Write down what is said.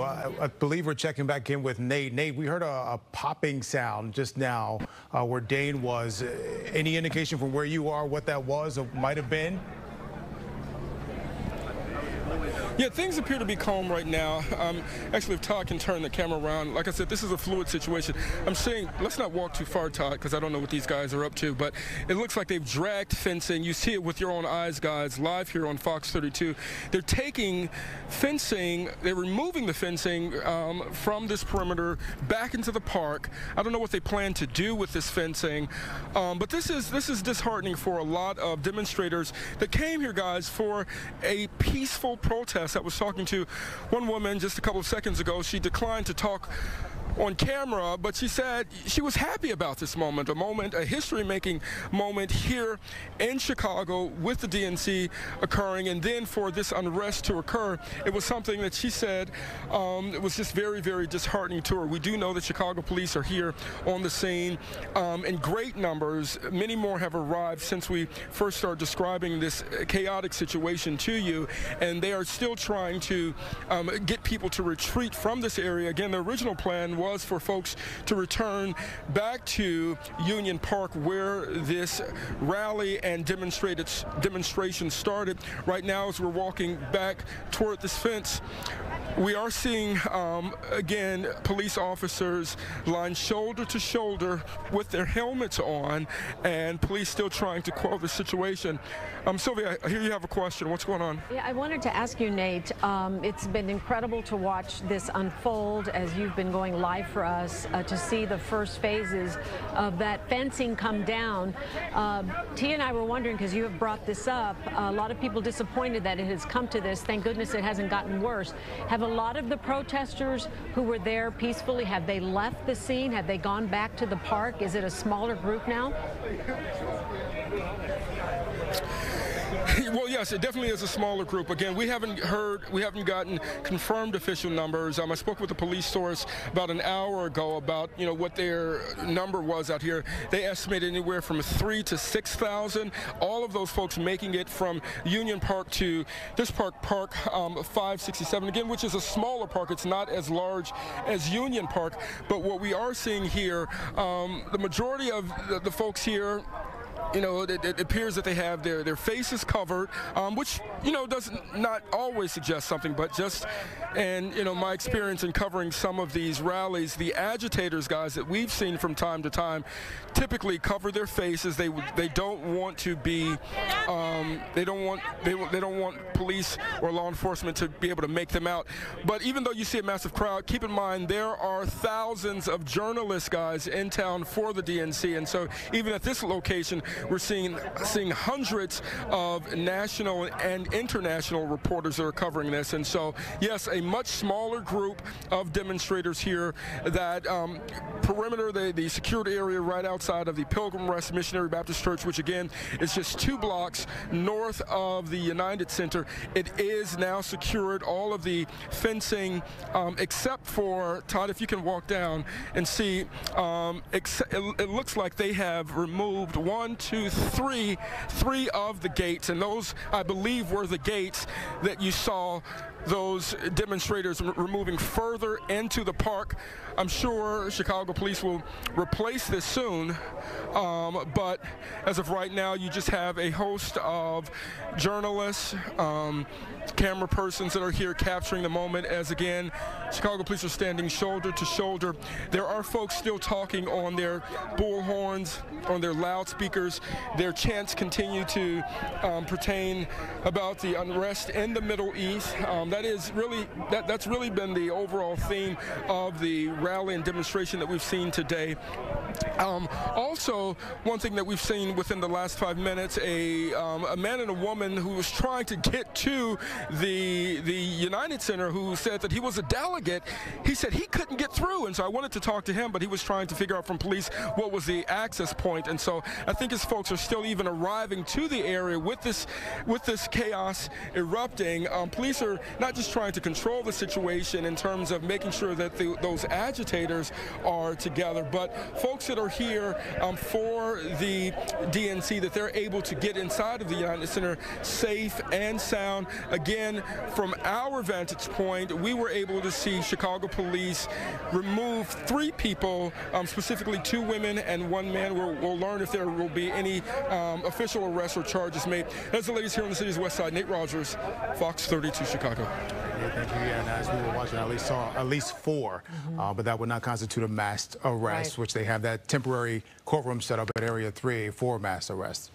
I believe we're checking back in with Nate. Nate, we heard a popping sound just now where Dane was. Any indication from where you are what that was or might have been? Yeah, things appear to be calm right now. Actually, if Todd can turn the camera around, like I said, this is a fluid situation. I'm saying, let's not walk too far, Todd, because I don't know what these guys are up to, but it looks like they've dragged fencing. You see it with your own eyes, guys, live here on Fox 32. They're taking fencing, they're removing the fencing from this perimeter back into the park. I don't know what they plan to do with this fencing, but this is disheartening for a lot of demonstrators that came here, guys, for a peaceful protest. I was talking to one woman just a couple of seconds ago. She declined to talk on camera, but she said she was happy about this moment, a history-making moment here in Chicago with the DNC occurring, and then for this unrest to occur, it was something that she said it was just very, very disheartening to her. We do know that Chicago police are here on the scene in great numbers. Many more have arrived since we first started describing this chaotic situation to you, and they are still trying to get people to retreat from this area. Again, the original plan was for folks to return back to Union Park where this rally and demonstration started. Right now, as we're walking back toward this fence, we are seeing, again, police officers lined shoulder to shoulder with their helmets on, and police still trying to quell the situation. Sylvia, I hear you have a question. What's going on? Yeah, I wanted to ask you, Nate, it's been incredible to watch this unfold as you've been going live for us to see the first phases of that fencing come down. Tia and I were wondering, because you have brought this up, a lot of people disappointed that it has come to this. Thank goodness it hasn't gotten worse. Have a lot of the protesters who were there peacefully, have they left the scene? Have they gone back to the park? Is it a smaller group now? Well, yes, it definitely is a smaller group. Again, we haven't gotten confirmed official numbers. I spoke with a police source about an hour ago about, what their number was out here. They estimated anywhere from 3,000 to 6,000. All of those folks making it from Union Park to this park 567, again, which is a smaller park. It's not as large as Union Park. But what we are seeing here, the majority of the folks here, it appears that they have their faces covered, which, does not always suggest something, but just, and, my experience in covering some of these rallies, the agitators, guys, that we've seen from time to time, typically cover their faces. They don't want to be, they don't want police or law enforcement to be able to make them out. But even though you see a massive crowd, keep in mind there are thousands of journalists, guys, in town for the DNC, and so even at this location, we're seeing hundreds of national and international reporters that are covering this. And so, yes, a much smaller group of demonstrators here. That perimeter, the secured area right outside of the Pilgrim Rest Missionary Baptist Church, which again is just 2 blocks north of the United Center, it is now secured. All of the fencing, except for, Todd, if you can walk down and see, it looks like they have removed 3 of the gates, and those, I believe, were the gates that you saw those demonstrators removing further into the park. I'm sure Chicago police will replace this soon, but as of right now, you just have a host of journalists, camera persons that are here capturing the moment as, again, Chicago police are standing shoulder to shoulder. There are folks still talking on their bullhorns, on their loudspeakers. Their chants continue to pertain about the unrest in the Middle East. That's really been the overall theme of the rally and demonstration that we've seen today. Also, one thing that we've seen within the last 5 minutes, a man and a woman who was trying to get to the United Center, who said that he was a delegate. He said he couldn't get through, and so I wanted to talk to him, but he was trying to figure out from police what was the access point. And so I think his folks are still even arriving to the area with this chaos erupting. Police are not just trying to control the situation in terms of making sure that those agitators are together, but folks folks that are here for the DNC, that they're able to get inside of the United Center safe and sound. Again, from our vantage point, we were able to see Chicago police remove 3 people, specifically 2 women and 1 man. We'll learn if there will be any official arrests or charges made. That's the latest here on the city's west side. Nate Rogers, Fox 32 Chicago. Yeah, thank you. Yeah, and as we were watching, I at least saw at least 4, but that would not constitute a mass arrest, Right. which they have that temporary courtroom set up at Area 3 for mass arrests.